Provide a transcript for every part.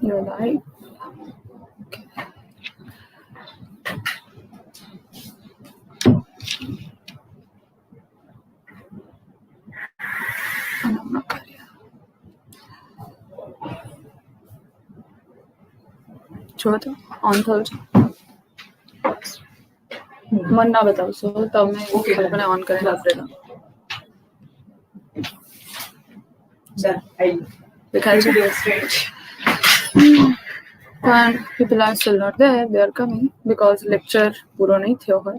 Your life. छोड़ो तो on था मन ना बताओ सो तब मैं अपने ऑन करने लग देगा दिखाई and people are still not there. They are coming because lecture पूरा नहीं थियो है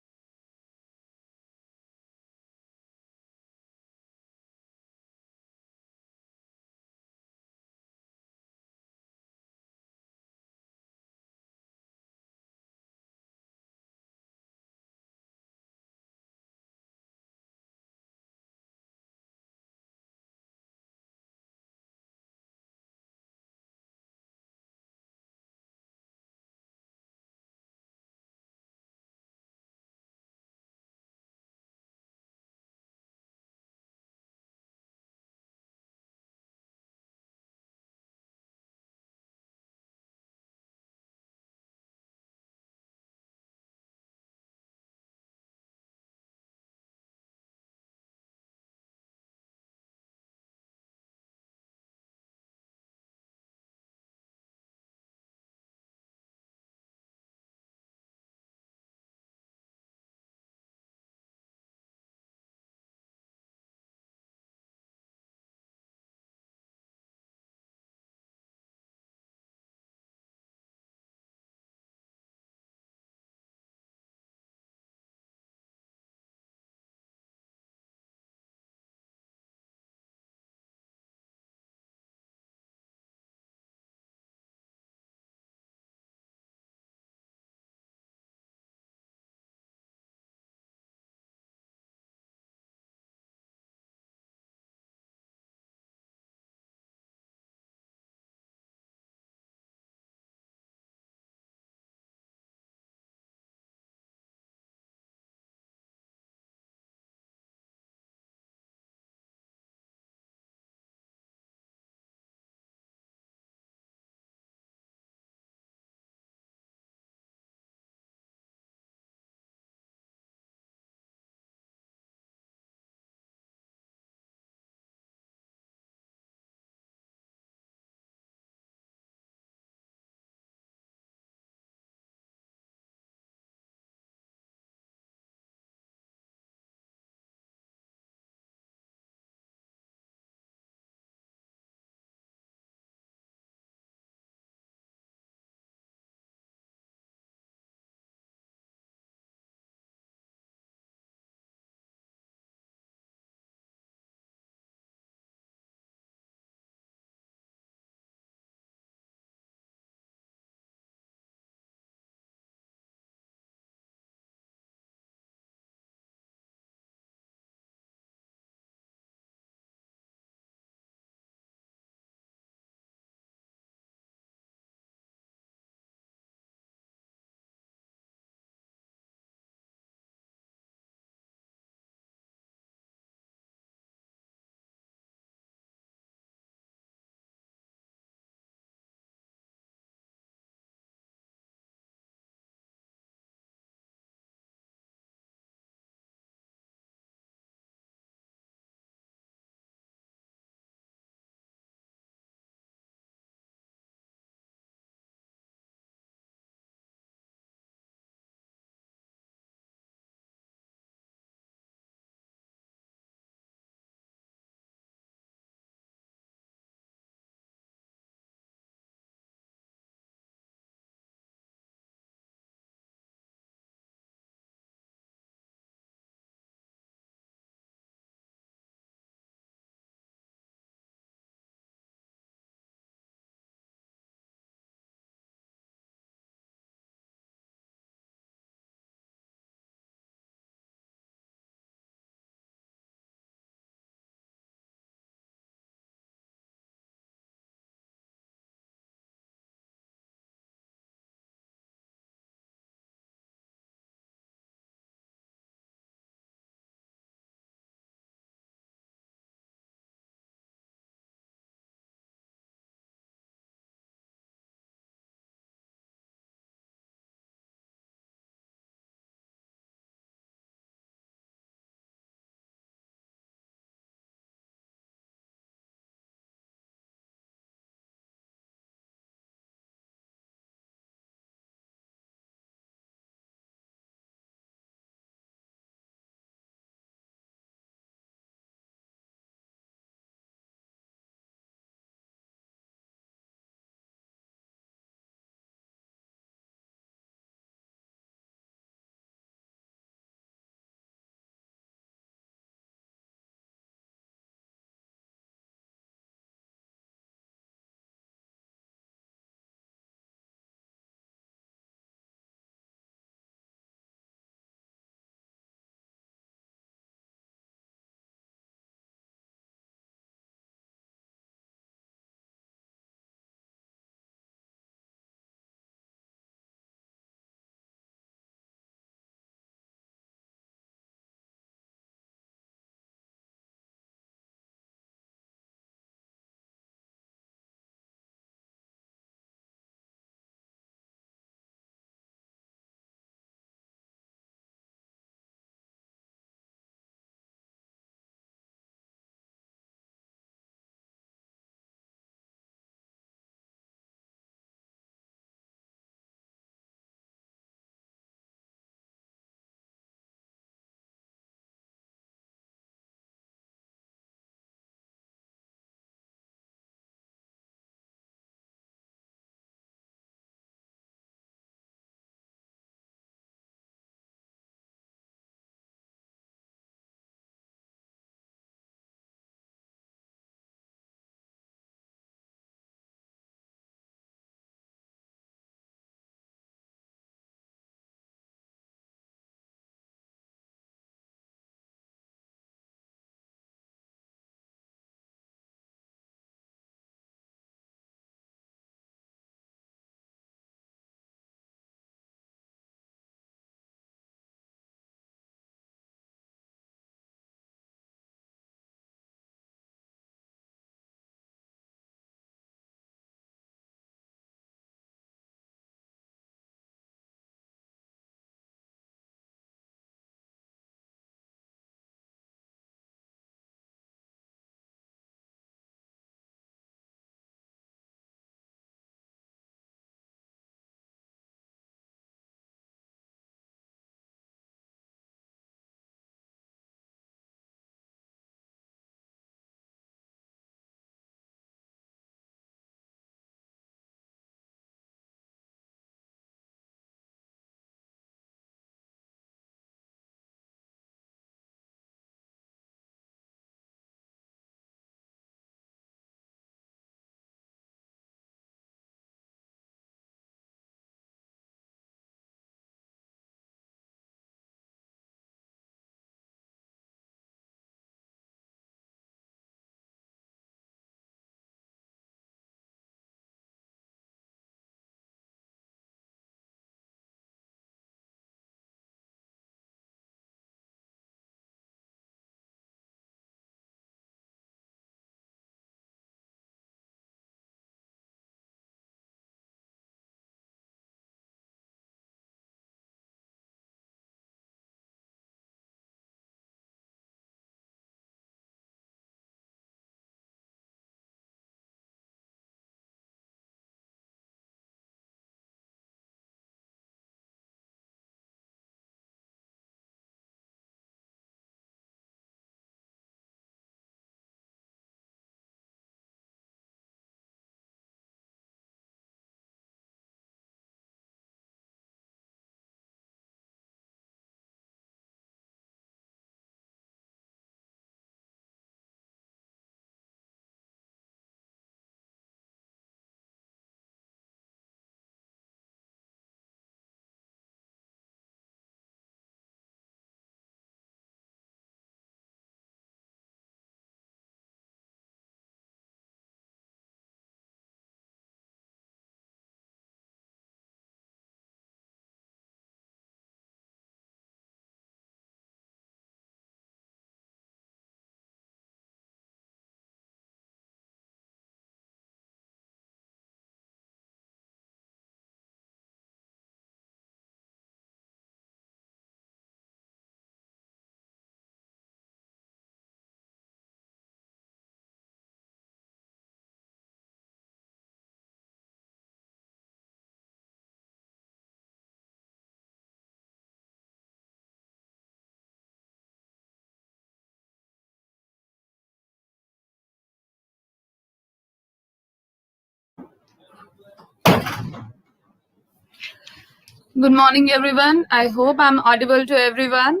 Good morning, everyone. I hope I'm audible to everyone.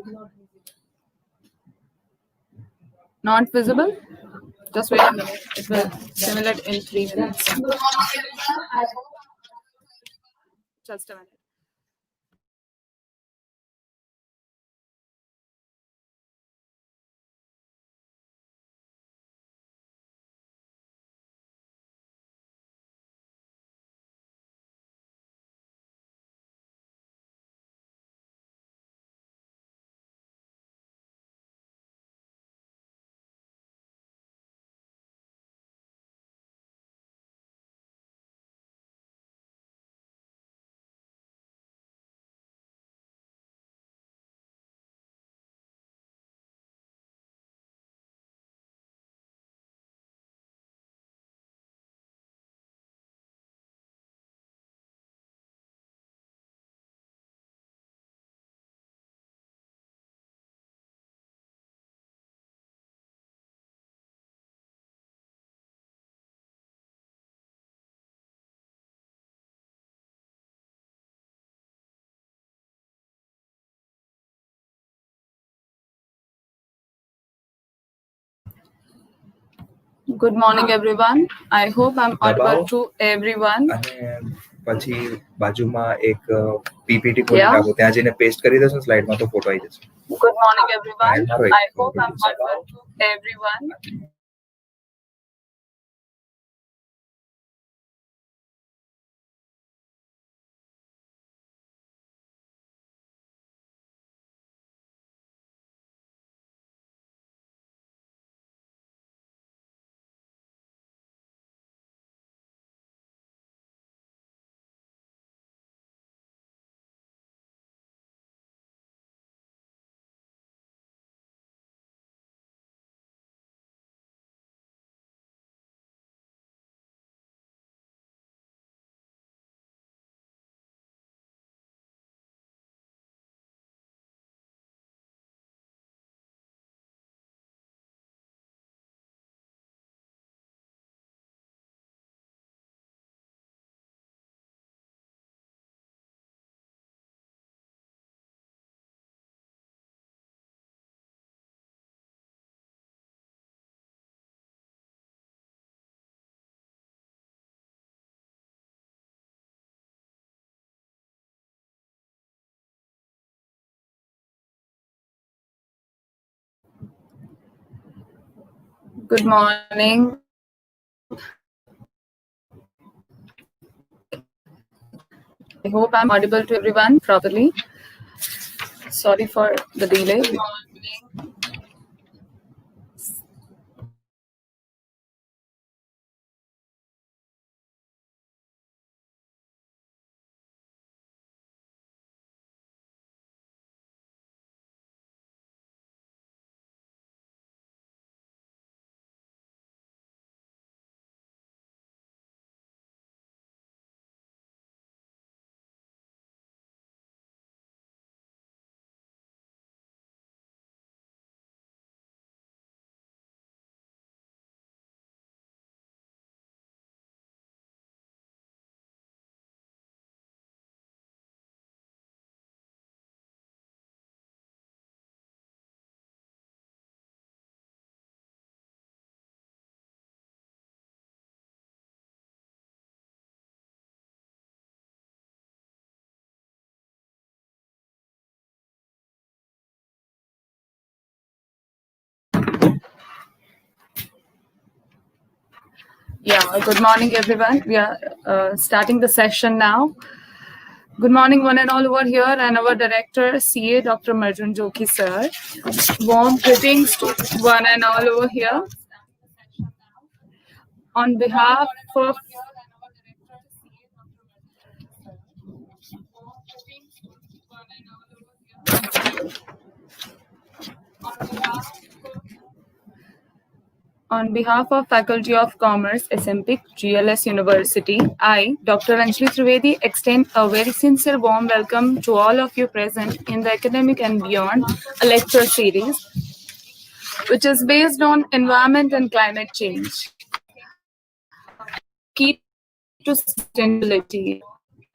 Not visible? Just wait a minute. It will simulate in 3 minutes. Just a minute. Good morning, everyone. I hope I'm audible to everyone. અને પછી બાજુમાં એક PPT ખોલી નાખો, ત્યાં જઈને paste કરી દેશો સ્લાઇડમાં તો ફોટો આવી જશે. Good morning, everyone. I hope I'm audible to everyone. Good morning. I hope I'm audible to everyone properly. Sorry for the delay. Yeah, good morning, everyone. We are starting the session now. Good morning, one and all over here, and our director, CA, Dr. Marjun Joki, sir. Warm greetings to one and all over here. On behalf of On behalf of Faculty of Commerce, SMPIC, GLS University, I, Dr. Anjali Trivedi, extend a very sincere warm welcome to all of you present in the Academic and Beyond, a lecture series, which is based on environment and climate change. Key to sustainability.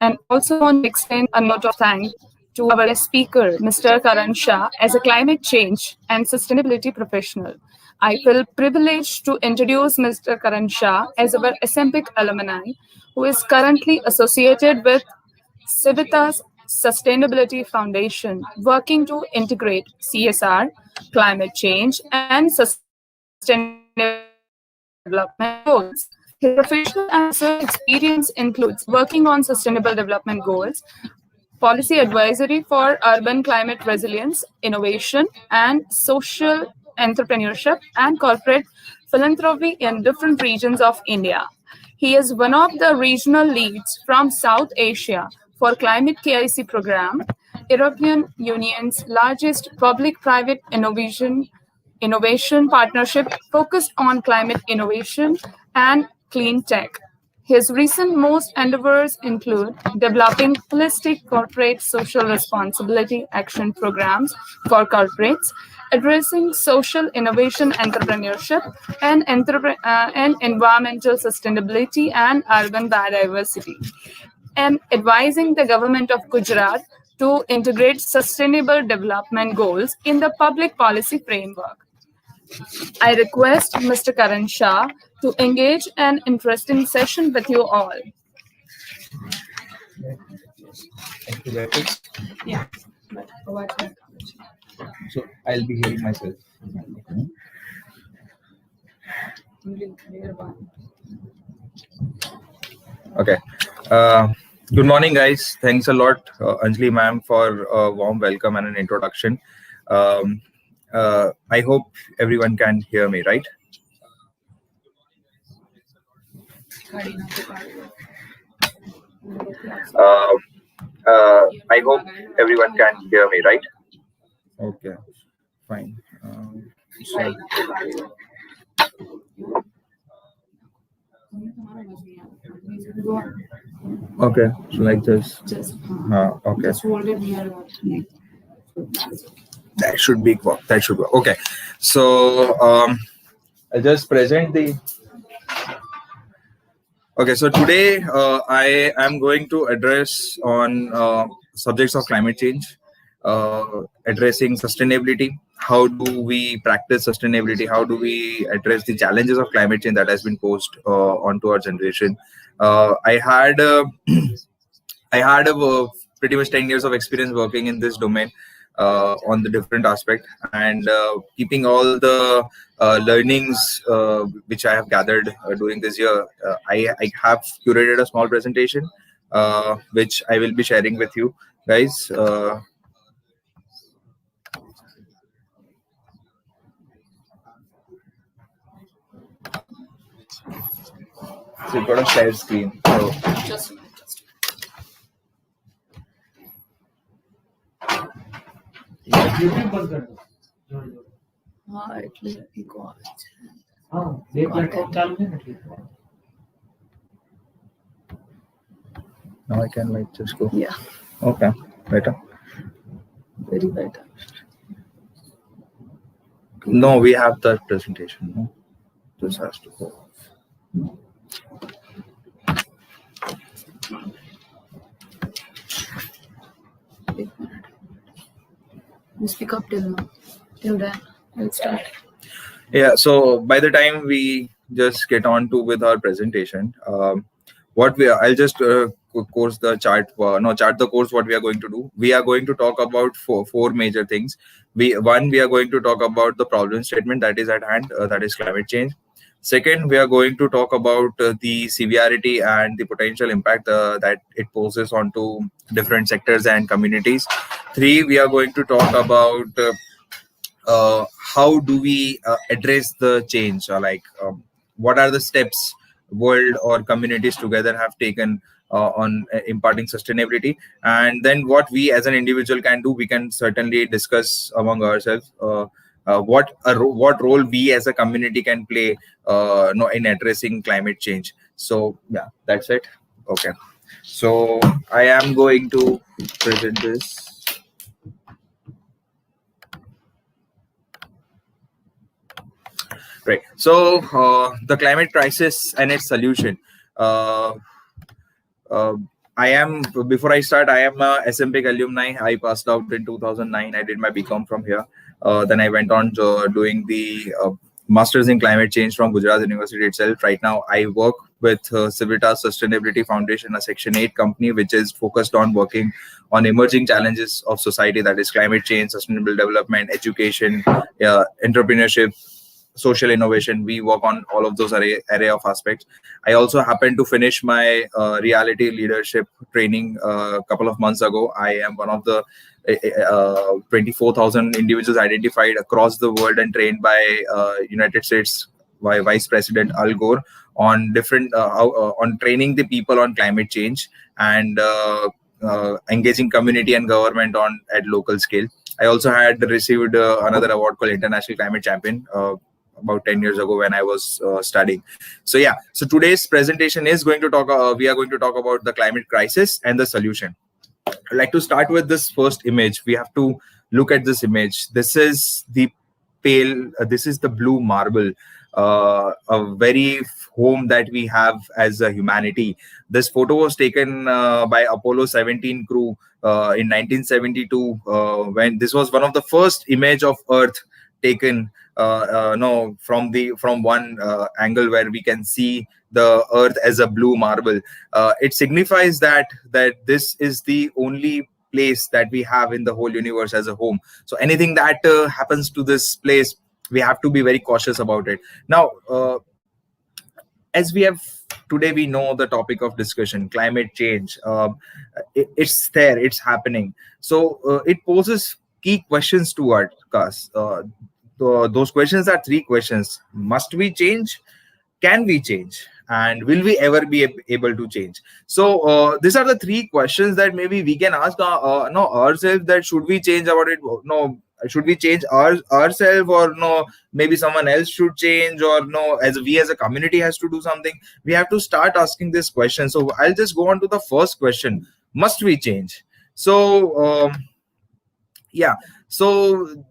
And also want to extend a note of thanks to our guest speaker, Mr. Karan Shah, as a climate change and sustainability professional. I feel privileged to introduce Mr. Karan Shah as our SMPIC alumni, who is currently associated with Civita's Sustainability Foundation, working to integrate CSR, climate change, and sustainable development goals. His professional and research experience includes working on sustainable development goals, policy advisory for urban climate resilience, innovation, and social entrepreneurship, and corporate philanthropy in different regions of India. He is one of the regional leads from South Asia for Climate KIC program, European Union's largest public-private innovation partnership focused on climate innovation and clean tech. His recent most endeavors include developing holistic corporate social responsibility action programs for corporates, addressing social innovation entrepreneurship, and environmental sustainability and urban biodiversity, and advising the government of Gujarat to integrate sustainable development goals in the public policy framework. I request Mr. Karan Shah to engage an interesting session with you all. Antibiotics. Yeah. So I'll be hearing myself. Okay. Good morning, guys. Thanks a lot, Anjali ma'am, for a warm welcome and an introduction. I hope everyone can hear me, right? I hope everyone can hear me, right? Okay, fine. So, okay, so like this. Okay. Just hold it near your neck. That should be work. That should work. Okay. So I'll just present the. Okay. So today I am going to address on subjects of climate change, addressing sustainability. How do we practice sustainability? How do we address the challenges of climate change that has been posed onto our generation? I had I had a pretty much 10 years of experience working in this domain on the different aspect, and keeping all the learnings which I have gathered during this year, I have curated a small presentation which I will be sharing with you guys. So you've got a share screen. So Just YouTube बंद कर दो जोड़ दो हाँ એટલે eco આવે છે हाँ બે પ્લેટફોર્મ ચાલુ છે ને એટલે now I can like just go. Yeah, Okay, better. very better. No, we have the presentation. No? This has to go. You speak up till now. Till then, I'll start. Yeah, so by the time we just get on to with our presentation, I'll just course the chart, chart the course what we are going to do. We are going to talk about four major things. We are going to talk about the problem statement that is at hand, that is climate change. Second, we are going to talk about the severity and the potential impact that it poses onto different sectors and communities. Three, we are going to talk about how do we address the change, or what are the steps world or communities together have taken on imparting sustainability, and then what we as an individual can do. We can certainly discuss among ourselves what role we as a community can play in addressing climate change. So yeah, that's it. Okay, so I am going to present this. Right. So the climate crisis and its solution. Before I start, I am a SMPIC alumni. I passed out in 2009. I did my BCom from here. Then I went on to doing the Masters in Climate Change from Gujarat University itself. Right now, I work with Civitas Sustainability Foundation, a Section 8 company, which is focused on working on emerging challenges of society, that is climate change, sustainable development, education, entrepreneurship, social innovation. We work on all of those array of aspects. I also happened to finish my reality leadership training a couple of months ago. I am one of the 24,000 individuals identified across the world and trained by United States by Vice President Al Gore on different on training the people on climate change and engaging community and government on at local scale. I also had received another award called International Climate Champion about 10 years ago when I was studying. So yeah, so today's presentation is going to talk, we are going to talk about the climate crisis and the solution. I'd like to start with this first image. We have to look at this image. This is the pale, this is the blue marble, a very home that we have as a humanity. This photo was taken by Apollo 17 crew in 1972, when this was one of the first image of Earth taken from one angle where we can see the Earth as a blue marble. It signifies that this is the only place that we have in the whole universe as a home. So anything that happens to this place, we have to be very cautious about it. Now, as we have today, we know the topic of discussion, climate change. It's there, it's happening. So it poses key questions to us. Those questions are three questions. Must we change? Can we change? And will we ever be able to change? So these are the three questions that maybe we can ask ourselves, that should we change about it? No, should we change ourselves, or no, maybe someone else should change, or no, as a community has to do something. We have to start asking this question. So I'll just go on to the first question. Must we change? So yeah, so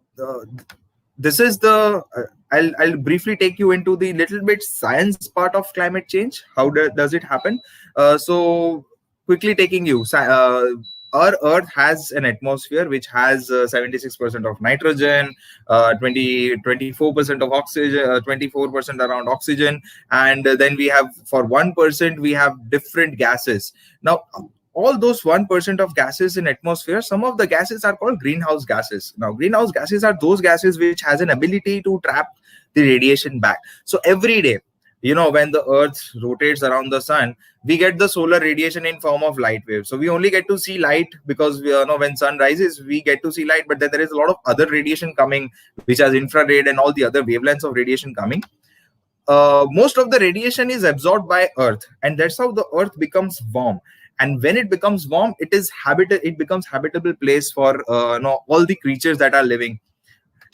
this is the I'll briefly take you into the little bit science part of climate change. How does it happen? So quickly taking you, our Earth has an atmosphere which has 76% of nitrogen, 24% of oxygen, 24% around oxygen, and then we have, for 1%, we have different gases. Now, all those 1% of gases in atmosphere, some of the gases are called greenhouse gases. Now, greenhouse gases are those gases which has an ability to trap the radiation back. So every day, when the Earth rotates around the sun, we get the solar radiation in form of light waves. So we only get to see light because when sun rises, we get to see light, but then there is a lot of other radiation coming, which has infrared and all the other wavelengths of radiation coming. Most of the radiation is absorbed by Earth, and that's how the Earth becomes warm. And when it becomes warm, it becomes habitable place for all the creatures that are living.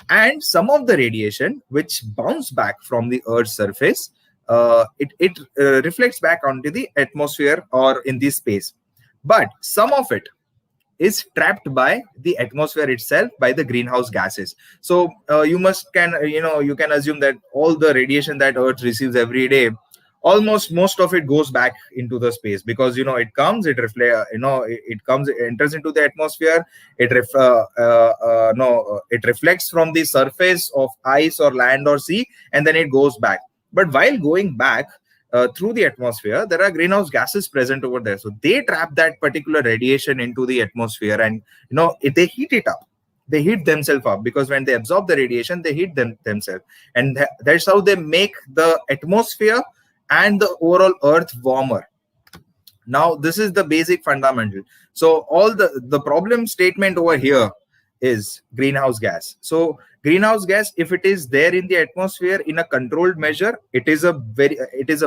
And some of the radiation which bounce back from the Earth's surface, it reflects back onto the atmosphere or in the space. But some of it is trapped by the atmosphere itself, by the greenhouse gases. So you can assume that all the radiation that Earth receives every day, almost most of it goes back into the space, because it enters into the atmosphere, it reflects from the surface of ice or land or sea, and then it goes back. But while going back through the atmosphere, there are greenhouse gases present over there, so they trap that particular radiation into the atmosphere, and they heat it up. They heat themselves up, because when they absorb the radiation, they heat themselves, and that's how they make the atmosphere and the overall Earth warmer. Now, this is the basic fundamental. So all the problem statement over here is greenhouse gas. So greenhouse gas, if it is there in the atmosphere in a controlled measure, it is a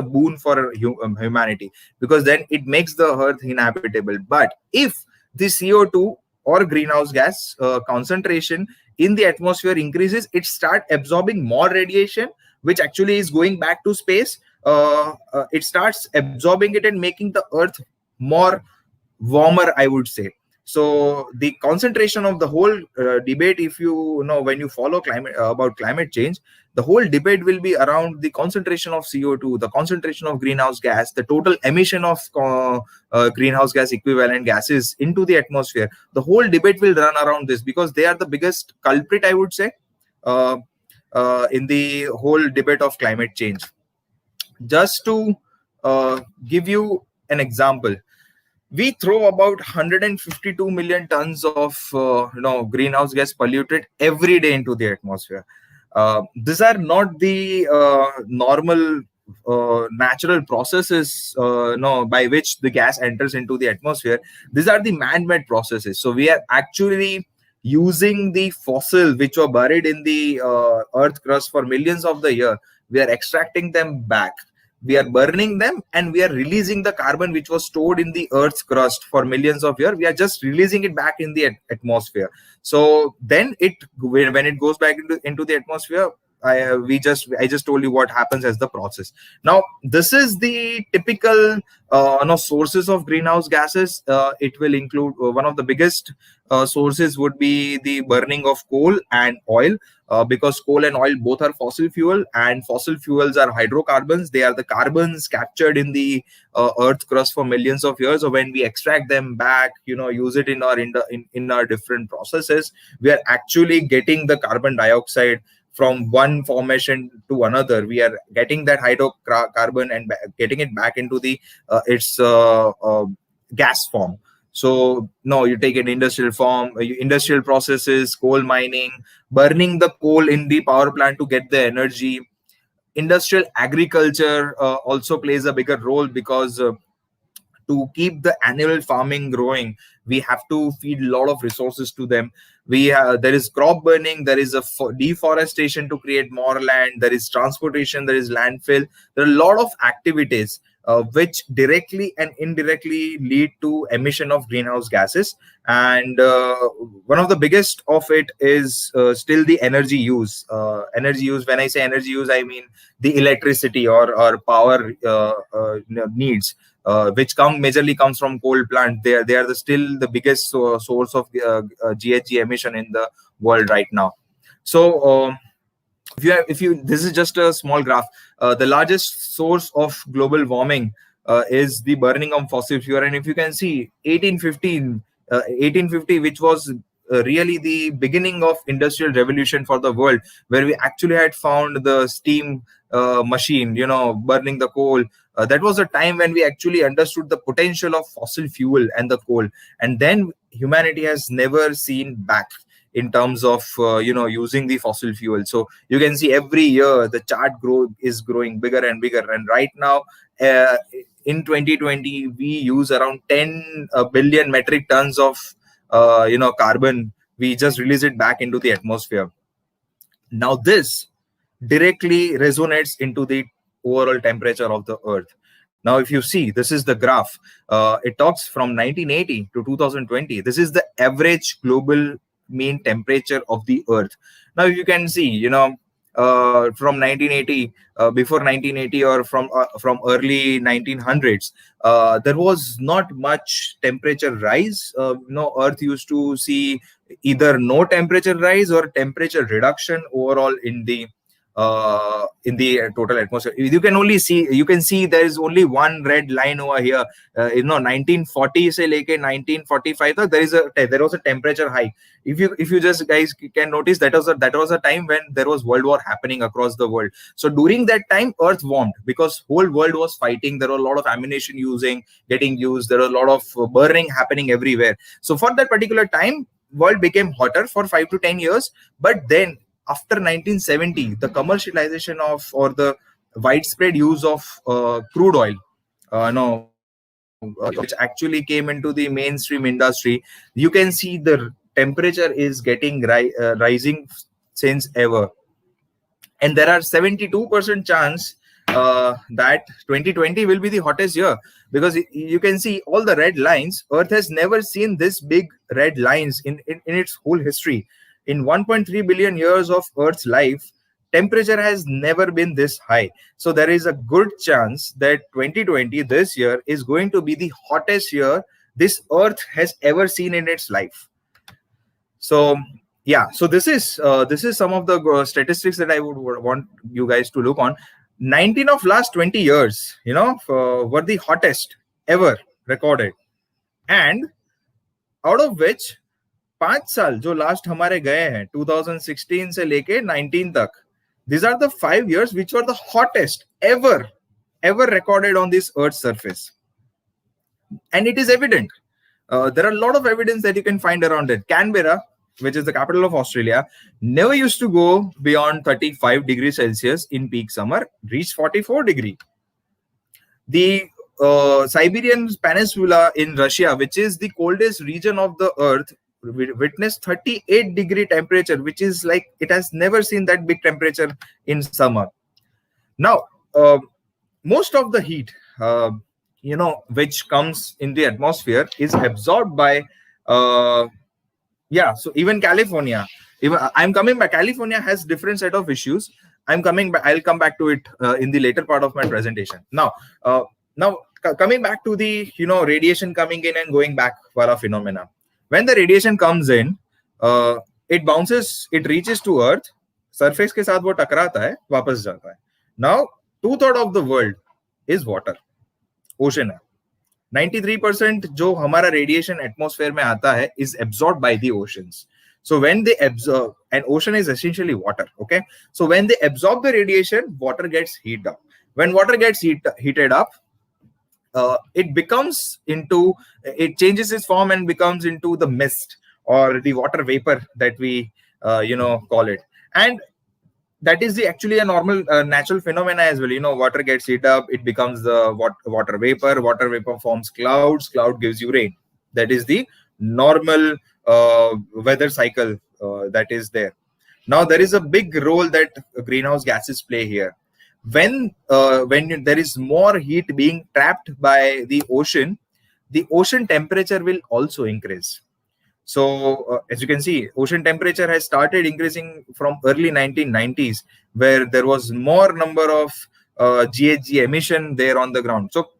boon for humanity, because then it makes the Earth inhabitable. But if the CO2 or greenhouse gas concentration in the atmosphere increases, it starts absorbing more radiation, which actually is going back to space. It starts absorbing it and making the Earth more warmer, I would say. So the concentration of the whole debate, if you know, when you follow climate about climate change, the whole debate will be around the concentration of CO2, the concentration of greenhouse gas, the total emission of greenhouse gas equivalent gases into the atmosphere. The whole debate will run around this, because they are the biggest culprit, I would say, uh, in the whole debate of climate change. Just to give you an example, we throw about 152 million tons of greenhouse gas polluted every day into the atmosphere. These are not the normal natural processes by which the gas enters into the atmosphere. These are the man-made processes. So we are actually using the fossil which were buried in the earth crust for millions of the year. We are extracting them back, we are burning them, and we are releasing the carbon which was stored in the earth's crust for millions of years. We are just releasing it back in the atmosphere. So then when it goes back into the atmosphere, I just told you what happens as the process. Now this is the typical sources of greenhouse gases. It will include one of the biggest sources would be the burning of coal and oil, because coal and oil both are fossil fuel, and fossil fuels are hydrocarbons. They are the carbons captured in the earth crust for millions of years. So when we extract them back, use it in our different processes, we are actually getting the carbon dioxide from one formation to another. We are getting that hydrocarbon and getting it back into the its gas form. So no, you take an industrial form, industrial processes, coal mining, burning the coal in the power plant to get the energy. Industrial agriculture also plays a bigger role, because to keep the annual farming growing, we have to feed a lot of resources to them. There is crop burning, there is a deforestation to create more land, there is transportation, there is landfill. There are a lot of activities which directly and indirectly lead to emission of greenhouse gases. And one of the biggest of it is still the energy use. When I say energy use, I mean the electricity or power needs, which majorly comes from coal plant. They are still the biggest source of GHG emission in the world right now. So this is just a small graph. The largest source of global warming is the burning of fossil fuel. And if you can see 1850, which was really the beginning of industrial revolution for the world, where we actually had found the steam machine, burning the coal. That was a time when we actually understood the potential of fossil fuel and the coal. And then humanity has never seen back in terms of using the fossil fuel. So you can see every year the chart is growing bigger and bigger. And right now in 2020 we use around 10 billion metric tons of carbon. We just release it back into the atmosphere. Now this directly resonates into the overall temperature of the earth. Now if you see, this is the graph. It talks from 1980 to 2020. This is the average global mean temperature of the earth. Now you can see, from 1980, before 1980, or from early 1900s, there was not much temperature rise. Earth used to see either no temperature rise or temperature reduction overall in the total atmosphere. You can see there is only one red line over here. 1940 se leke 1945 there was a temperature hike. If you just guys can notice, that was a time when there was world war happening across the world. So during that time earth warmed, because whole world was fighting. There were a lot of ammunition getting used. There was a lot of burning happening everywhere. So for that particular time, world became hotter for 5 to 10 years. But then after 1970, the commercialization of, or the widespread use of crude oil, which actually came into the mainstream industry, you can see the temperature is getting rising since ever. And there are 72% chance that 2020 will be the hottest year, because you can see all the red lines. Earth has never seen this big red lines in its whole history. In 1.3 billion years of Earth's life, temperature has never been this high. So there is a good chance that 2020, this year, is going to be the hottest year this Earth has ever seen in its life. So yeah, so this is some of the statistics that I would want you guys to look on. 19 of last 20 years, were the hottest ever recorded, and out of which 5 साल जो last हमारे गए हैं 2016 से लेके 19 तक, these are the 5 years which were the hottest ever recorded on this Earth's surface. And it is evident. There are a lot of evidence that you can find around it. Canberra, which is the capital of Australia, never used to go beyond 35 degrees Celsius in peak summer, reached 44 degrees. The Siberian Peninsula in Russia, which is the coldest region of the Earth, witnessed 38-degree temperature, which is like it has never seen that big temperature in summer. Now, most of the heat, which comes in the atmosphere is absorbed by, so even California. I'm coming back. California has different set of issues. I'm coming back. I'll come back to it in the later part of my presentation. Now, coming back to the radiation coming in and going back wala phenomena. When the radiation comes in, it bounces, it reaches to Earth, surface के साथ वो टकराता है, वापस जाता है. Now, 2/3 of the world is water, ocean है. 93% जो हमारा radiation atmosphere में आता है is absorbed by the oceans. So when they absorb, and ocean is essentially water, okay? So when they absorb the radiation, water gets heated up. When water gets heated up, it changes its form and becomes into the mist or the water vapor that we call it. And that is actually a normal natural phenomena as well. Water gets heated up, it becomes the water vapor forms clouds, cloud gives you rain. That is the normal weather cycle that is there. Now there is a big role that greenhouse gases play here. When there is more heat being trapped by the ocean temperature will also increase. So as you can see, ocean temperature has started increasing from early 1990s, where there was more number of GHG emission there on the ground. So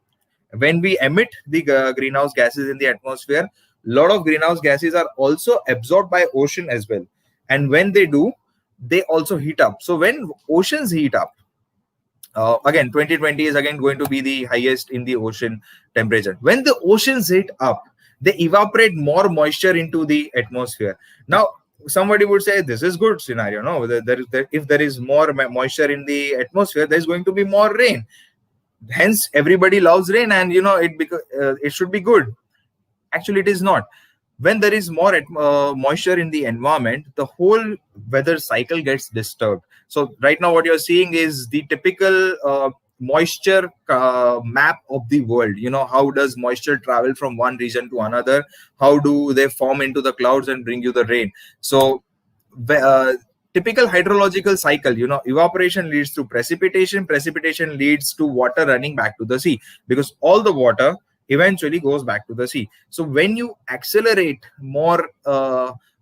when we emit the greenhouse gases in the atmosphere, a lot of greenhouse gases are also absorbed by ocean as well. And when they do, they also heat up. So when oceans heat up, again, 2020 is again going to be the highest in the ocean temperature. When the oceans heat up, they evaporate more moisture into the atmosphere. Now, somebody would say this is good scenario. No, if there is more moisture in the atmosphere, there's going to be more rain. Hence, everybody loves rain, and it should be good. Actually, it is not. When there is more moisture in the environment, the whole weather cycle gets disturbed. So right now what you're seeing is the typical moisture map of the world. How does moisture travel from one region to another? How do they form into the clouds and bring you the rain? So typical hydrological cycle, evaporation leads to precipitation leads to water running back to the sea, because all the water eventually goes back to the sea. So when you accelerate more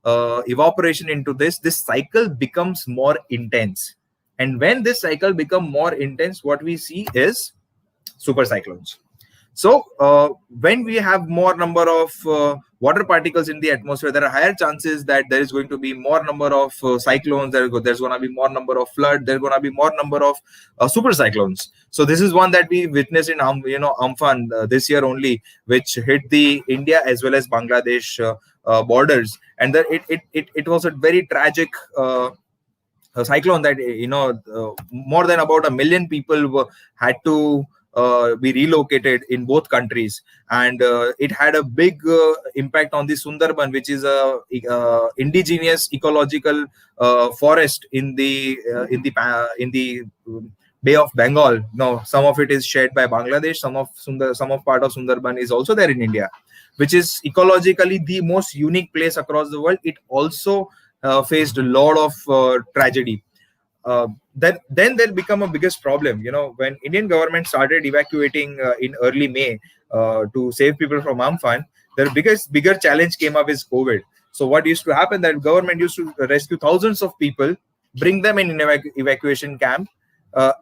evaporation into this cycle becomes more intense. And when this cycle becomes more intense, what we see is super cyclones. So when we have more number of water particles in the atmosphere, there are higher chances that there is going to be more number of cyclones. There's going to be more number of flood. There's going to be more number of super cyclones. So this is one that we witnessed in Amphan this year only, which hit the India as well as Bangladesh borders, and it was a very tragic cyclone that more than about 1 million people had to be relocated in both countries, and it had a big impact on the Sundarban, which is a indigenous ecological forest in the Bay of Bengal. Now some of it is shared by Bangladesh, some of part of Sundarban is also there in India, which is ecologically the most unique place across the world. It also faced a lot of tragedy. Then there become a biggest problem. When Indian government started evacuating in early May to save people from Amphan, their bigger challenge came up is COVID. So what used to happen, that government used to rescue thousands of people, bring them in an evacuation camp,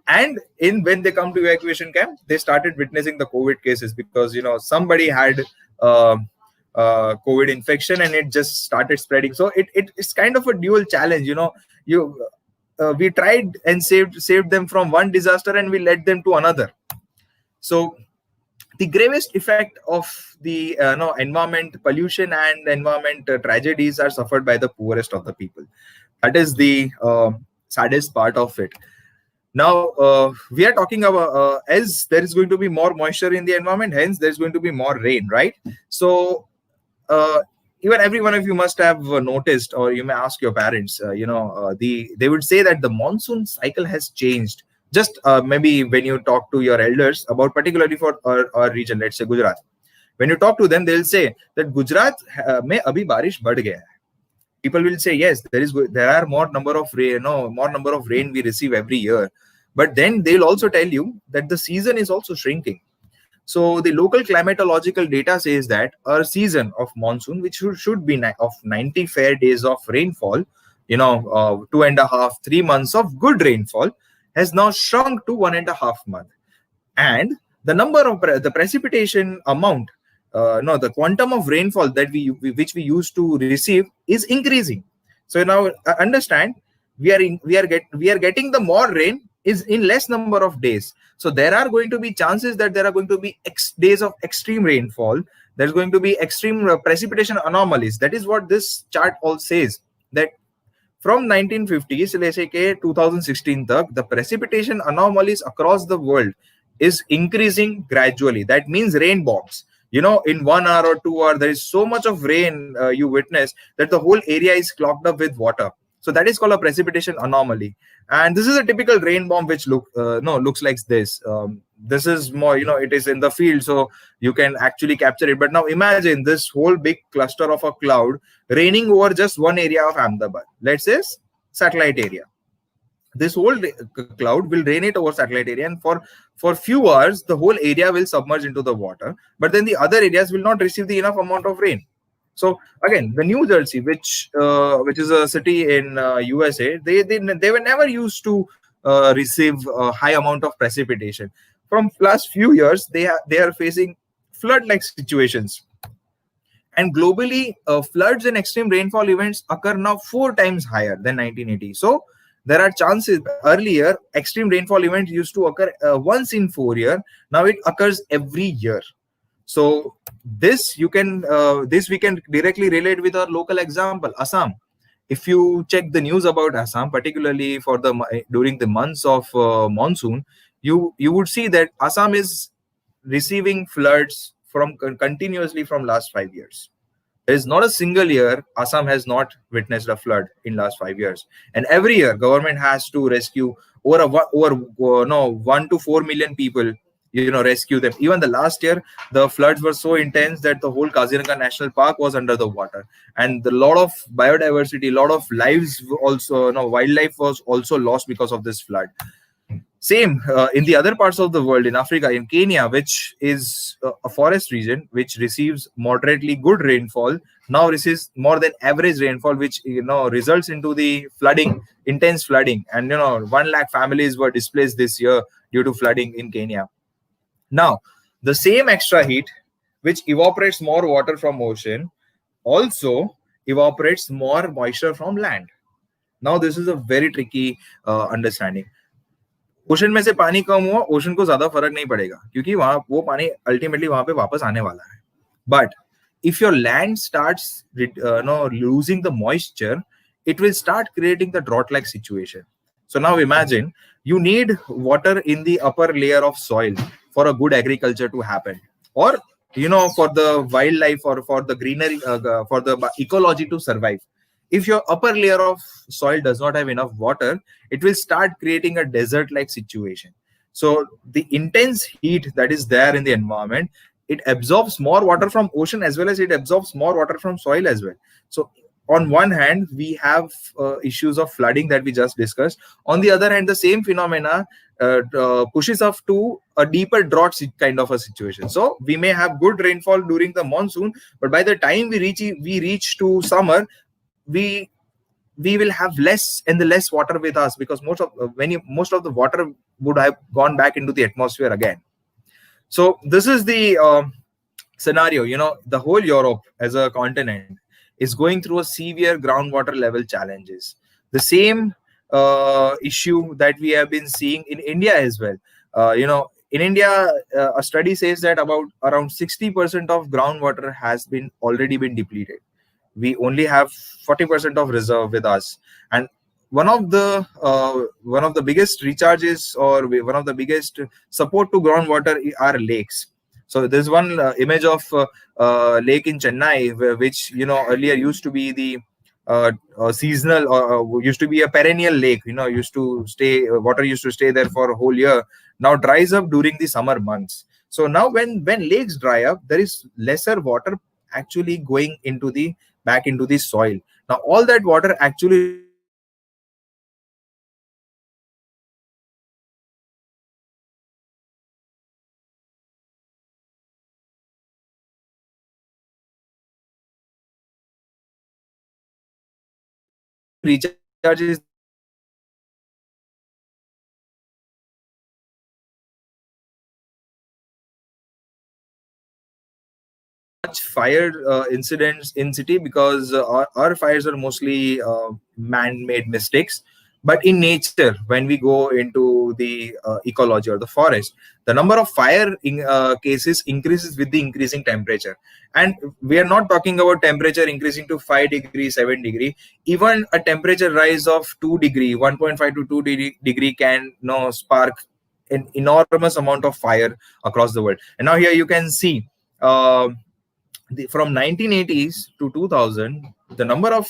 and when they come to evacuation camp, they started witnessing the COVID cases, because somebody had COVID infection, and it just started spreading. So it's kind of a dual challenge. We tried and saved them from one disaster, and we led them to another. So the gravest effect of the environment pollution and environment tragedies are suffered by the poorest of the people. That is the saddest part of it. Now we are talking about as there is going to be more moisture in the environment, hence there is going to be more rain, right? So even every one of you must have noticed, or you may ask your parents, they would say that the monsoon cycle has changed. Just maybe when you talk to your elders about, particularly for our region, let's say Gujarat, when you talk to them, they'll say that Gujarat mein abhi barish badh gaya hai. People will say, yes, there are more number of rain we receive every year, but then they'll also tell you that the season is also shrinking. So the local climatological data says that our season of monsoon, which should be of 90 fair days of rainfall, 2.5, 3 months of good rainfall, has now shrunk to 1.5 months. And the number of the precipitation amount, the quantum of rainfall that which we used to receive is increasing. So now understand, we are getting the more rain is in less number of days. So there are going to be chances that there are going to be days of extreme rainfall. There's going to be extreme precipitation anomalies. That is what this chart all says, that from 1950s, let's say 2016 tak, the precipitation anomalies across the world is increasing gradually. That means rain bombs. In 1 hour or 2 hours, there is so much of rain you witness that the whole area is clogged up with water. So that is called a precipitation anomaly. And this is a typical rain bomb which looks like this. This is more, it is in the field, so you can actually capture it. But now imagine this whole big cluster of a cloud raining over just one area of Ahmedabad. Let's say satellite area. This whole cloud will rain it over satellite area, and for few hours the whole area will submerge into the water, but then the other areas will not receive the enough amount of rain. So again, the New Jersey, which is a city in USA, they were never used to receive a high amount of precipitation. From last few years, they are facing flood-like situations. And globally, floods and extreme rainfall events occur now 4 times higher than 1980. So there are chances. Earlier, extreme rainfall events used to occur once in 4 years. Now it occurs every year. So this we can directly relate with our local example, Assam. If you check the news about Assam, particularly during the months of monsoon, you would see that Assam is receiving floods continuously from last 5 years. There is not a single year Assam has not witnessed a flood in last 5 years, and every year government has to rescue over 1 to 4 million people. Rescue them. Even the last year, the floods were so intense that the whole Kaziranga National Park was under the water, and a lot of biodiversity, a lot of lives also, wildlife was also lost because of this flood. Same in the other parts of the world, in Africa, in Kenya, which is a forest region which receives moderately good rainfall, now receives more than average rainfall, which results into the flooding, intense flooding, and 1 lakh families were displaced this year due to flooding in Kenya. Now, the same extra heat, which evaporates more water from ocean, also evaporates more moisture from land. Now, this is a very tricky understanding. Ocean में से पानी कम हुआ, ocean को ज्यादा फर्क नहीं पड़ेगा क्योंकि वो पानी अल्टीमेटली वहां पे वापस आने वाला है. But if your land starts losing the moisture, it will start creating the drought-like situation. So now imagine you need water in the upper layer of soil for a good agriculture to happen, or for the wildlife or for the greenery, for the ecology to survive. If your upper layer of soil does not have enough water, it will start creating a desert-like situation. So the intense heat that is there in the environment, it absorbs more water from ocean as well as it absorbs more water from soil as well. So on one hand, we have issues of flooding that we just discussed. On the other hand, the same phenomena pushes us to a deeper drought kind of a situation. So we may have good rainfall during the monsoon, but by the time we reach to summer, we will have less and the less water with us, because most of the water would have gone back into the atmosphere again. So this is the scenario, the whole Europe as a continent is going through a severe groundwater level challenges. The same issue that we have been seeing in India as well. In India, a study says that about around 60% of groundwater has been already been depleted. We only have 40% of reserve with us, and one of the biggest recharges, or one of the biggest support to groundwater are lakes. So there's one image of lake in Chennai, which earlier used to be the seasonal, or used to be a perennial lake. Used to stay water used to stay there for a whole year. Now dries up during the summer months. So now when lakes dry up, there is lesser water actually going into the back into the soil. Now all that water actually recharges much fire incidents in city, because our fires are mostly man-made mistakes. But in nature, when we go into the ecology or the forest, the number of fire cases increases with the increasing temperature. And we are not talking about temperature increasing to 5 degree, 7 degree. Even a temperature rise of 2 degree, 1.5 to 2 degree can spark an enormous amount of fire across the world. And now here you can see, from 1980s to 2000, the number of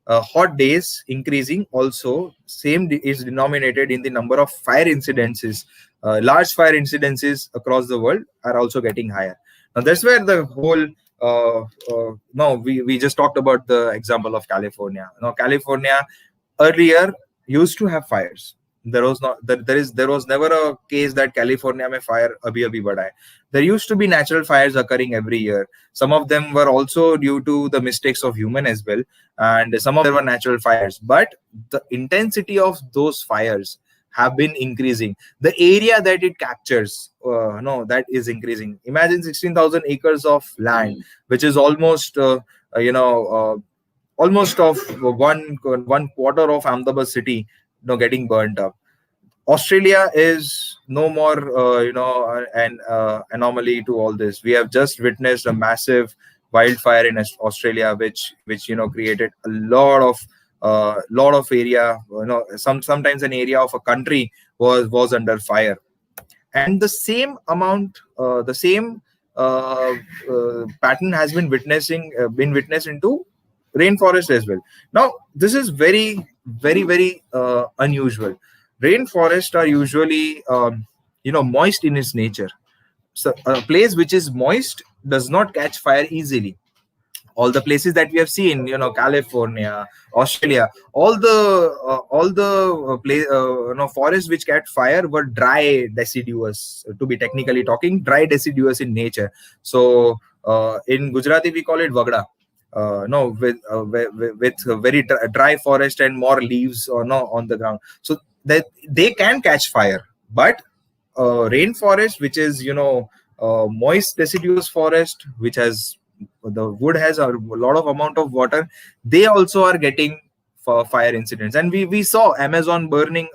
hot days increasing. Also, same is denominated in the number of fire incidences. Large fire incidences across the world are also getting higher. Now that's where the whole no, we just talked about the example of California. California earlier used to have fires. There was not there was never a case that California may fire abhi abhi bada hai. There used to be natural fires occurring every year. Some of them were also due to the mistakes of human as well, and some of them were natural fires. But the intensity of those fires have been increasing. The area that it captures, no, that is increasing. Imagine 16,000 acres of land, which is almost, almost of one quarter of Ahmedabad city, getting burnt up. Australia is no more, an anomaly to all this. We have just witnessed a massive wildfire in Australia, which created a lot of area. Sometimes an area of a country was under fire, and the same pattern has been witnessed into rainforest as well. Now this is very, very, very unusual. Rainforests are usually moist in its nature. So a place which is moist does not catch fire easily. All the places that we have seen, California, Australia, all the forests which catch fire were dry deciduous, to be technically talking, dry deciduous in nature. So in Gujarati we call it vagda. No, with very dry forest and more leaves or no on the ground, so that they can catch fire. But rainforest, which is moist deciduous forest, which has the wood has a lot of amount of water, they also are getting fire incidents. And we saw Amazon burning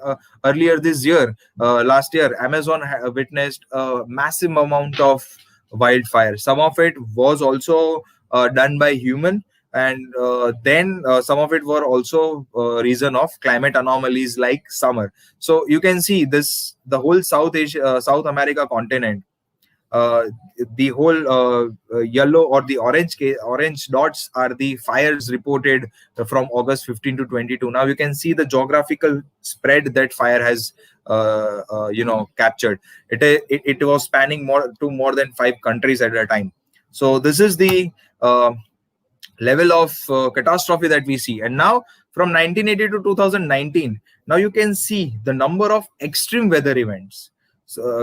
earlier this year. Last year Amazon witnessed a massive amount of wildfire. Some of it was also done by human, and then some of it were also reason of climate anomalies like summer. So you can see this, the whole South America continent, the whole yellow or the orange dots are the fires reported from August 15 to 22. Now you can see the geographical spread that fire has captured. It was spanning more than 5 countries at a time. So this is the level of catastrophe that we see. And now from 1980 to 2019, now you can see the number of extreme weather events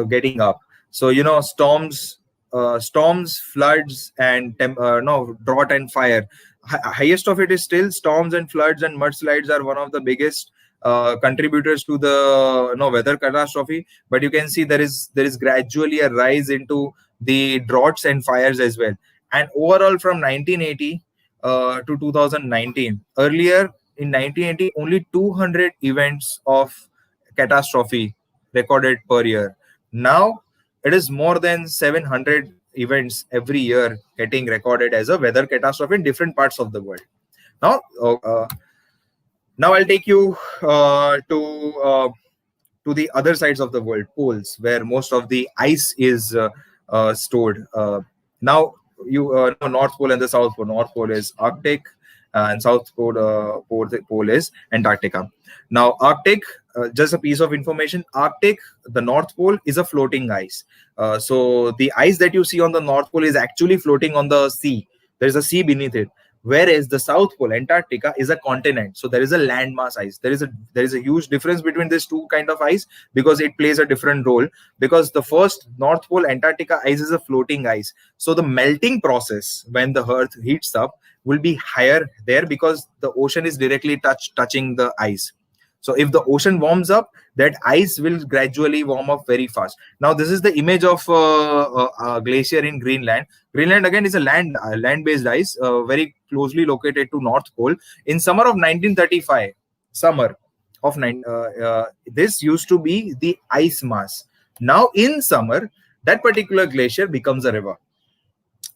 getting up. So storms, floods, and drought and fire. Highest of it is still storms and floods and mudslides are one of the biggest contributors to the weather catastrophe. But you can see there is gradually a rise into the droughts and fires as well. And overall, from 1980 to 2019, earlier in 1980, only 200 events of catastrophe recorded per year. Now it is more than 700 events every year getting recorded as a weather catastrophe in different parts of the world. Now I'll take you to the other sides of the world, poles, where most of the ice is stored. Now you know North Pole and the South Pole. North Pole is Arctic, and South Pole is Antarctica. Now Arctic, just a piece of information: Arctic, the North Pole is a floating ice. So the ice that you see on the North Pole is actually floating on the sea. There is a sea beneath it. Whereas the South Pole, Antarctica, is a continent. So there is a landmass ice. There is a huge difference between these two kind of ice, because it plays a different role. Because the first North Pole, Antarctica ice is a floating ice. So the melting process when the Earth heats up will be higher there, because the ocean is directly touching the ice. So if the ocean warms up, that ice will gradually warm up very fast. Now this is the image of a glacier in Greenland. Greenland again is a land-based ice, very closely located to North Pole. In summer of 1935, this used to be the ice mass. Now in summer, that particular glacier becomes a river.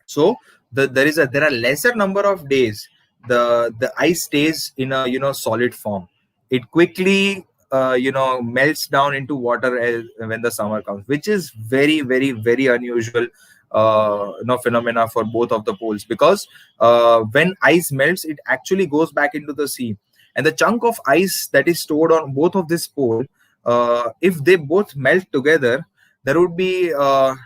So there are lesser number of days the ice stays in a solid form. It quickly melts down into water when the summer comes, which is very, very, very unusual phenomena for both of the poles, because when ice melts, it actually goes back into the sea, and the chunk of ice that is stored on both of this pole, if they both melt together, there would be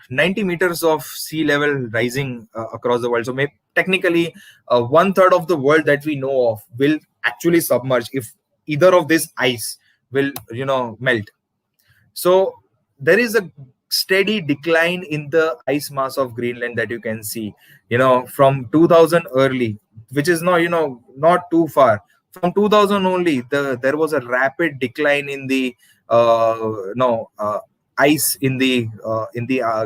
90 meters of sea level rising across the world. So technically 1/3 of the world that we know of will actually submerge if either of this ice will melt. So there is a steady decline in the ice mass of Greenland that you can see from 2000 early, which is not too far. From 2000 only, there was a rapid decline in the ice in the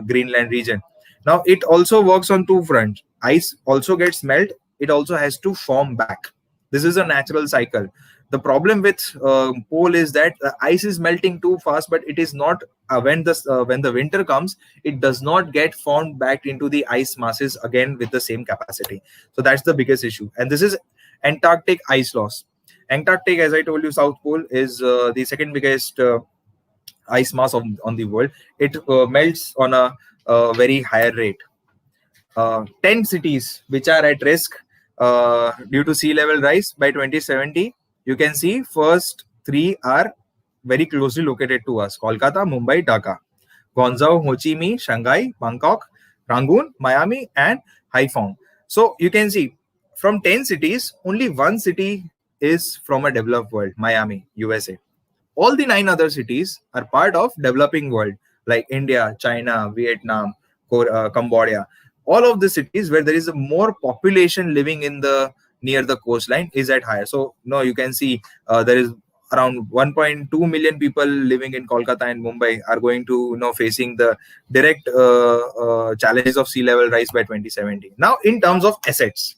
Greenland region. Now it also works on two fronts. Ice also gets melt, it also has to form back. This is a natural cycle. The problem with pole is that ice is melting too fast, but it is not when the winter comes, it does not get formed back into the ice masses again with the same capacity. So that's the biggest issue. And this is Antarctic ice loss. Antarctic, as I told you, South Pole is the second biggest ice mass on the world. It melts on a very higher rate. 10 cities which are at risk due to sea level rise by 2070. You can see first three are very closely located to us: Kolkata, Mumbai, Dhaka, Guangzhou, Ho Chi Minh, Shanghai, Bangkok, Rangoon, Miami, and Haiphong. So you can see from 10 cities, only one city is from a developed world, Miami, USA. All the 9 other cities are part of developing world, like India, China, Vietnam, Cambodia. All of the cities where there is a more population living in near the coastline is at higher. So you can see there is around 1.2 million people living in Kolkata and Mumbai are going to facing the direct challenges of sea level rise by 2070. Now in terms of assets,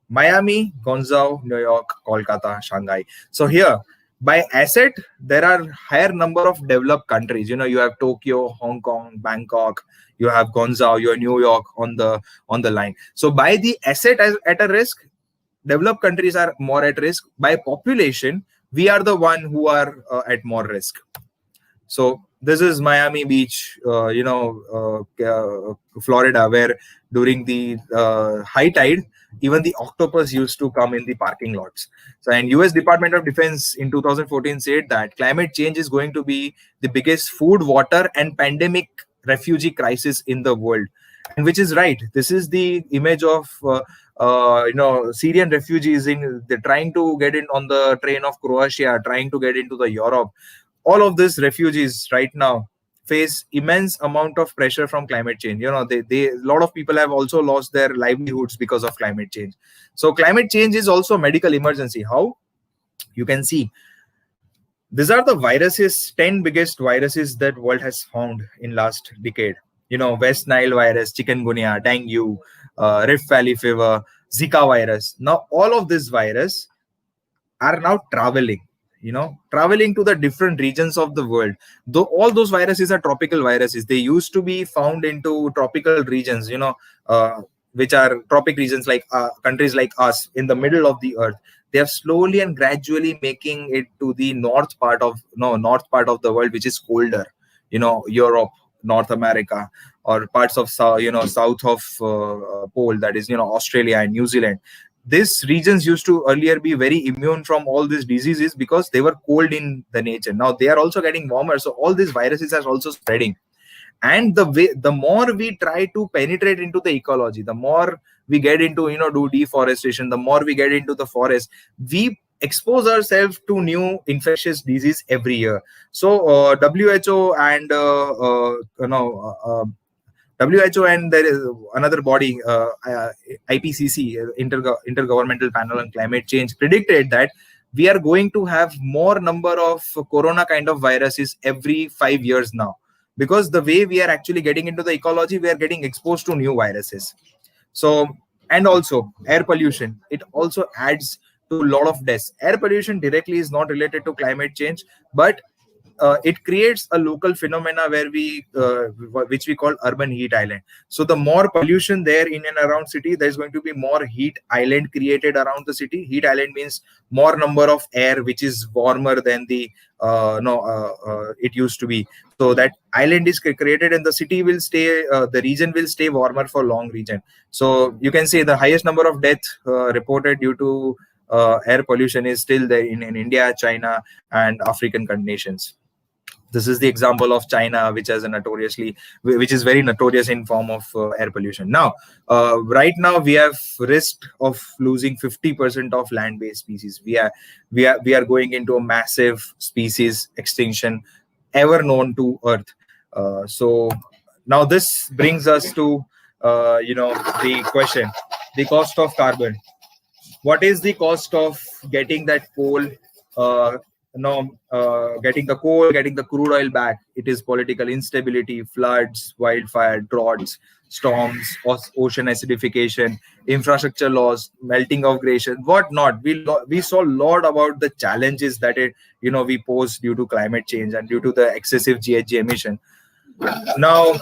Miami, Guangzhou, New York, Kolkata, Shanghai. So here by asset, there are higher number of developed countries. You have Tokyo, Hong Kong, Bangkok, you have Guangzhou, you have New York on the line. So by the asset at a risk, developed countries are more at risk. By population, we are the one who are at more risk. So this is Miami Beach, Florida, where during the high tide, even the octopus used to come in the parking lots. So, and US Department of Defense in 2014 said that climate change is going to be the biggest food, water, and pandemic refugee crisis in the world. And which is right. This is the image of Syrian refugees they're trying to get in on the train of Croatia, trying to get into the Europe. All of these refugees right now face immense amount of pressure from climate change. A lot of people have also lost their livelihoods because of climate change. So climate change is also a medical emergency. How? You can see these are the viruses, 10 biggest viruses that world has found in last decade. West Nile virus, chikungunya, dengue, Rift Valley fever, Zika virus. Now all of this virus are now traveling to the different regions of the world. Though all those viruses are tropical viruses, they used to be found into tropical regions, which are tropic regions, like countries like us in the middle of the earth. They are slowly and gradually making it to the north part of the world, which is colder, Europe, North America, or parts of south of pole, that is Australia and New Zealand. These regions used to earlier be very immune from all these diseases because they were cold in the nature. Now they are also getting warmer, so all these viruses are also spreading. And the more we try to penetrate into the ecology, the more we get into do deforestation, the more we get into the forest, we expose ourselves to new infectious disease every year. So WHO and WHO and there is another body, IPCC, Intergovernmental Panel on Climate Change, predicted that we are going to have more number of corona kind of viruses every 5 years now, because the way we are actually getting into the ecology, we are getting exposed to new viruses. So, and also air pollution, it also adds to a lot of deaths. Air pollution directly is not related to climate change, but it creates a local phenomena where which we call urban heat island. So the more pollution there in and around city, there's going to be more heat island created around the city. Heat island means more number of air which is warmer than the it used to be. So that island is created and the city will stay, the region will stay warmer for long region. So you can say the highest number of deaths reported due to air pollution is still there in India, China, and African nations. This is the example of China, which is very notorious in form of air pollution. Now, right now we have risk of losing 50% of land-based species. We are going into a massive species extinction ever known to Earth. So now this brings us to the question: the cost of carbon. What is the cost of getting that coal? Getting the coal, getting the crude oil back? It is political instability, floods, wildfire, droughts, storms, ocean acidification, infrastructure loss, melting of glaciers, whatnot. We saw a lot about the challenges that we pose due to climate change and due to the excessive GHG emission. Now,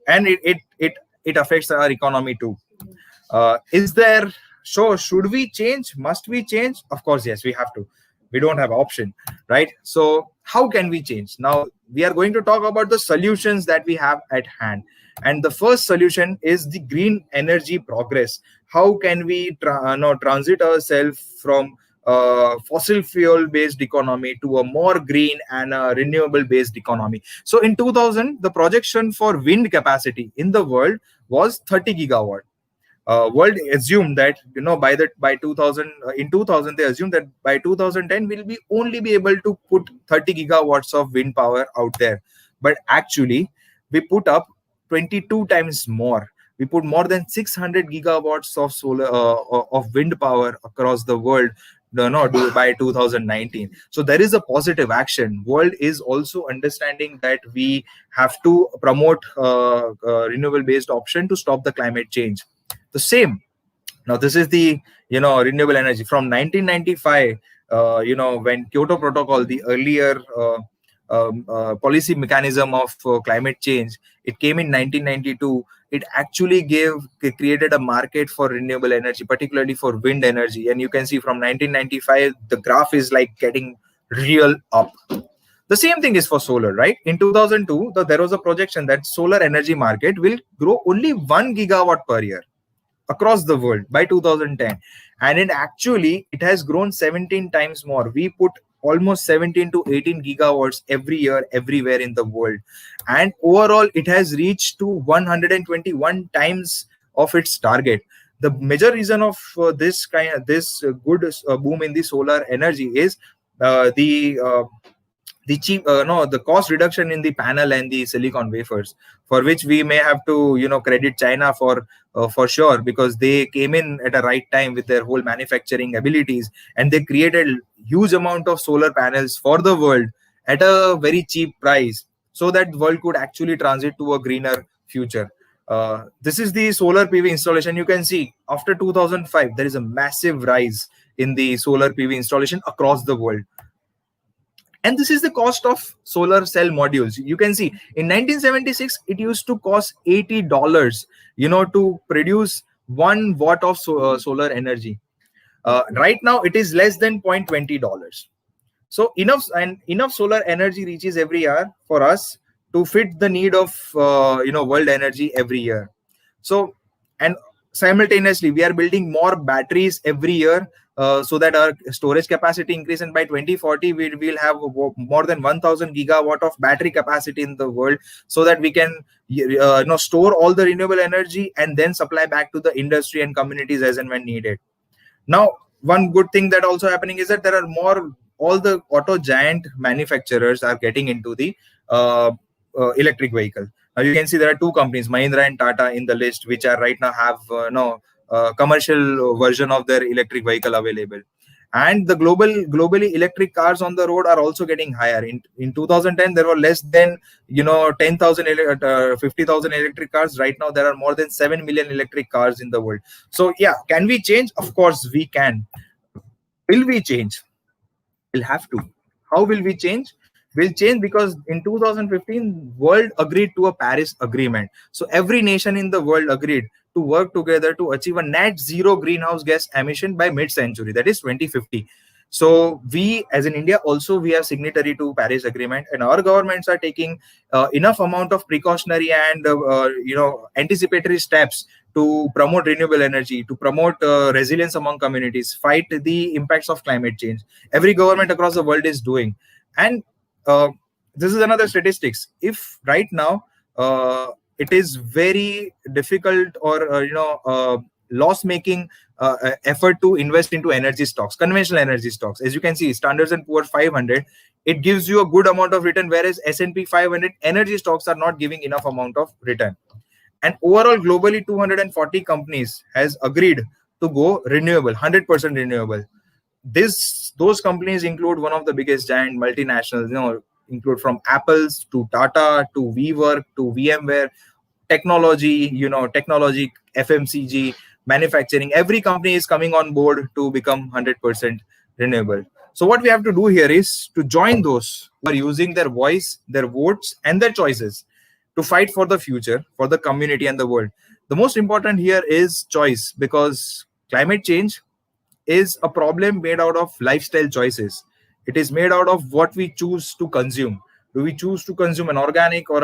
and it affects our economy too. So should we change? Must we change? Of course, yes, we have to. We don't have option, right? So how can we change? Now we are going to talk about the solutions that we have at hand. And the first solution is the green energy progress. How can we transit ourselves from fossil fuel based economy to a more green and renewable based economy? So in 2000, the projection for wind capacity in the world was 30 gigawatt. World assumed that by 2000 they assumed that by 2010 we'll only be able to put 30 gigawatts of wind power out there. But actually we put up 22 times more. We put more than 600 gigawatts of solar of wind power across the world by 2019. So there is a positive action. World is also understanding that we have to promote renewable based option to stop the climate change. The same. Now this is the renewable energy from 1995. When Kyoto Protocol, the earlier policy mechanism of climate change, it came in 1992. It actually created a market for renewable energy, particularly for wind energy. And you can see from 1995, the graph is like getting real up. The same thing is for solar, right? In 2002, there was a projection that solar energy market will grow only 1 gigawatt per year across the world by 2010. And it has grown 17 times more. We put almost 17 to 18 gigawatts every year, everywhere in the world. And overall, it has reached to 121 times of its target. The major reason of this good boom in the solar energy is the cost reduction in the panel and the silicon wafers, for which we may have to credit China for sure, because they came in at a right time with their whole manufacturing abilities, and they created huge amount of solar panels for the world at a very cheap price. so that the world could actually transit to a greener future. This is the solar PV installation. You can see after 2005, there is a massive rise in the solar PV installation across the world. And this is the cost of solar cell modules. You can see in 1976, it used to cost $80, to produce 1 watt of solar energy. Right now, it is less than $0.20. So enough solar energy reaches every year for us to fit the need of world energy every year. So, and simultaneously, we are building more batteries every year, so that our storage capacity increase, and by 2040 we will have more than 1000 gigawatt of battery capacity in the world, so that we can store all the renewable energy and then supply back to the industry and communities as and when needed. Now, one good thing that also happening is that there are all the auto giant manufacturers are getting into the electric vehicle. Now you can see there are 2 companies, Mahindra and Tata, in the list, which are right now have commercial version of their electric vehicle available. And the globally electric cars on the road are also getting higher. In 2010, there were less than 10,000 50,000 electric cars. Right now, there are more than 7 million electric cars in the world. So yeah, can we change? Of course we can. Will we change? We'll have to. How will we change? We'll change because in 2015, world agreed to a Paris Agreement. So every nation in the world agreed to work together to achieve a net zero greenhouse gas emission by mid-century, that is 2050. So we, as in India, also we are signatory to Paris Agreement, and our governments are taking enough amount of precautionary and anticipatory steps to promote renewable energy, to promote resilience among communities, fight the impacts of climate change. Every government across the world is doing. And this is another statistics. If right now it is very difficult or loss-making effort to invest into energy stocks, conventional energy stocks. As you can see, Standard & Poor's 500, it gives you a good amount of return, whereas S&P 500 energy stocks are not giving enough amount of return. And overall, globally, 240 companies has agreed to go renewable, 100% renewable. Those companies include one of the biggest giant multinationals, include from Apples to Tata to WeWork to VMware, technology, FMCG, manufacturing. Every company is coming on board to become 100% renewable. So what we have to do here is to join those who are using their voice, their votes, and their choices to fight for the future, for the community and the world. The most important here is choice, because climate change is a problem made out of lifestyle choices. It is made out of what we choose to consume. Do we choose to consume an organic or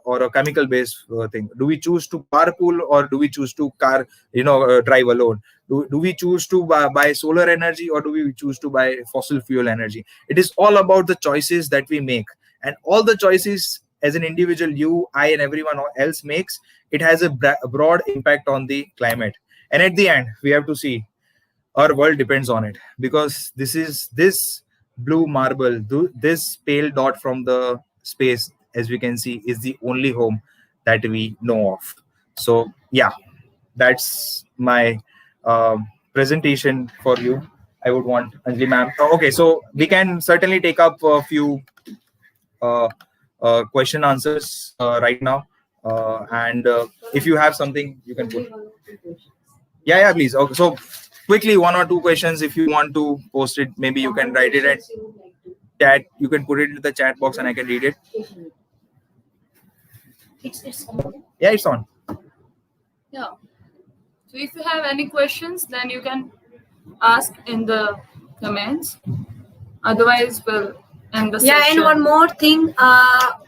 a chemical based thing? Do we choose to carpool, or do we choose to drive alone? Do we choose to buy solar energy, or do we choose to buy fossil fuel energy? It is all about the choices that we make, and all the choices as an individual, you, I, and everyone else makes, it has a broad impact on the climate. And at the end, we have to see our world depends on it, because this blue marble, this pale dot from the space, as we can see, is the only home that we know of. So yeah, that's my presentation for you. I would want Anjali ma'am. Okay, so we can certainly take up a few question answers right now, and if you have something, you can put. Yeah, please. Okay, so quickly, 1 or 2 questions. If you want to post it, maybe you can write it at chat. You can put it in the chat box and I can read it. It's on. Yeah, it's on. Yeah. So if you have any questions, then you can ask in the comments. Otherwise, we'll end the session. And one more thing,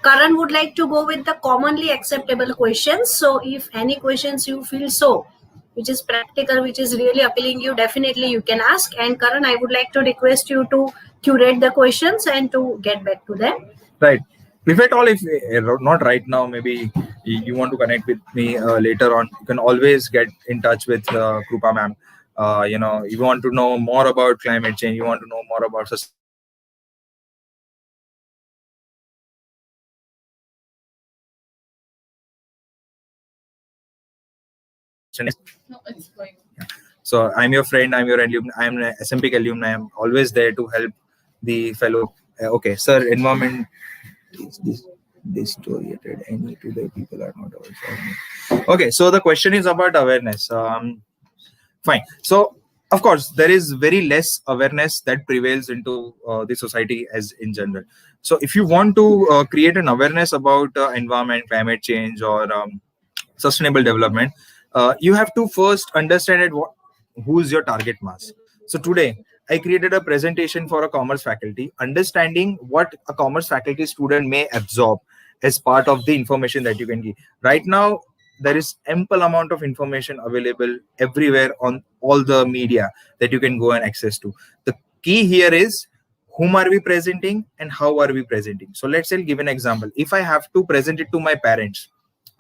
Karan would like to go with the commonly acceptable questions. So if any questions you feel which is practical, which is really appealing you, definitely you can ask. And Karan, I would like to request you to curate the questions and to get back to them. Right. If at all, if not right now, maybe you want to connect with me later on, you can always get in touch with Krupa ma'am. You want to know more about climate change, you want to know more about sustainability. No, it's going. So I'm your friend, I'm your alumni, I'm an SMPIC alumni. I'm always there to help the fellow. Okay, sir, environment. disoriented. Any today people are not aware. Okay, so the question is about awareness. Fine. So of course there is very less awareness that prevails into the society as in general. So if you want to create an awareness about environment, climate change, or sustainable development, you have to first understand who is your target mass. So today I created a presentation for a commerce faculty, understanding what a commerce faculty student may absorb as part of the information that you can give. Right now, there is ample amount of information available everywhere on all the media that you can go and access to. The key here is whom are we presenting and how are we presenting. So let's say, give an example. If I have to present it to my parents,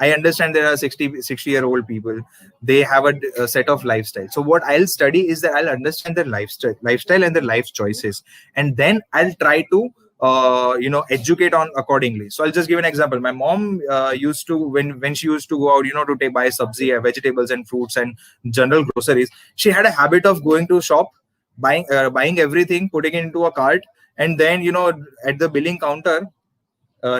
I understand there are 60-year-old people. They have a set of lifestyle. So what I'll study is that I'll understand their lifestyle and their life choices, and then I'll try to educate on accordingly. So I'll just give an example. My mom used to, when she used to go out, to buy sabzi, vegetables and fruits and general groceries, she had a habit of going to shop, buying everything, putting it into a cart, and then at the billing counter,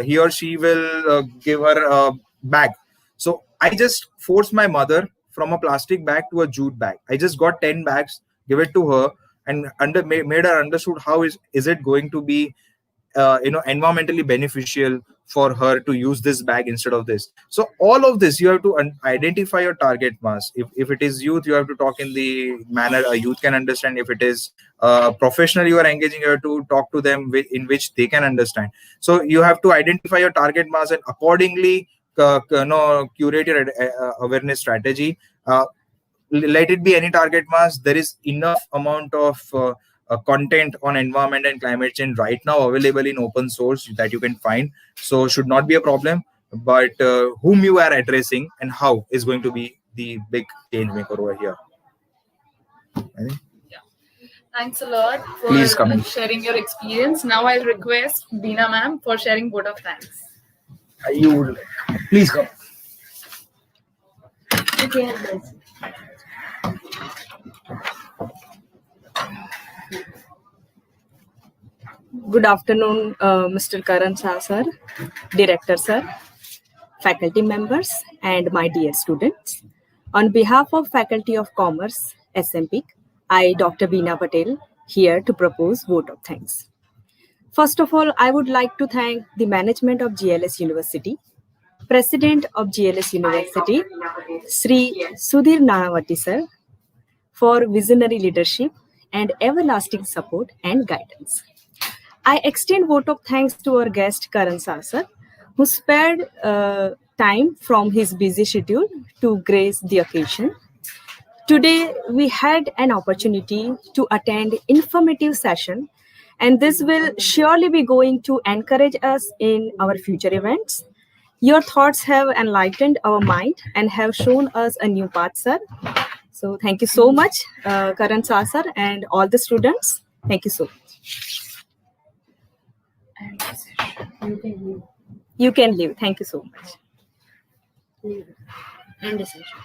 he or she will give her a bag. So I just forced my mother from a plastic bag to a jute bag. I just got 10 bags, give it to her, and made her understood how is it going to be environmentally beneficial for her to use this bag instead of this. So all of this, you have to identify your target mass. If it is youth, you have to talk in the manner a youth can understand. If it is professional you are engaging, you have to talk to them in which they can understand. So you have to identify your target mass and accordingly curate your awareness strategy. Let it be any target mass. There is enough amount of content on environment and climate change right now available in open source that you can find. So should not be a problem. But whom you are addressing and how is going to be the big change maker over here. Thanks a lot for Please come in. sharing your experience. Now I'll request Beena ma'am for sharing vote of thanks. You would please come. Good afternoon, Mr. Karan Shah sir, Director sir, faculty members, and my dear students. On behalf of Faculty of Commerce, SMPIC, I, Dr. Beena Patel, here to propose vote of thanks. First of all, I would like to thank the management of GLS University, President of GLS University, Sri Sudhir Nanavati sir, for visionary leadership and everlasting support and guidance. I extend vote of thanks to our guest Karan Shah sir, who spared time from his busy schedule to grace the occasion. Today, we had an opportunity to attend informative session, and this will surely be going to encourage us in our future events. Your thoughts have enlightened our mind and have shown us a new path, sir. So thank you so much, Karan Shah sir, and all the students. Thank you so much. You can leave. Thank you so much. End the session.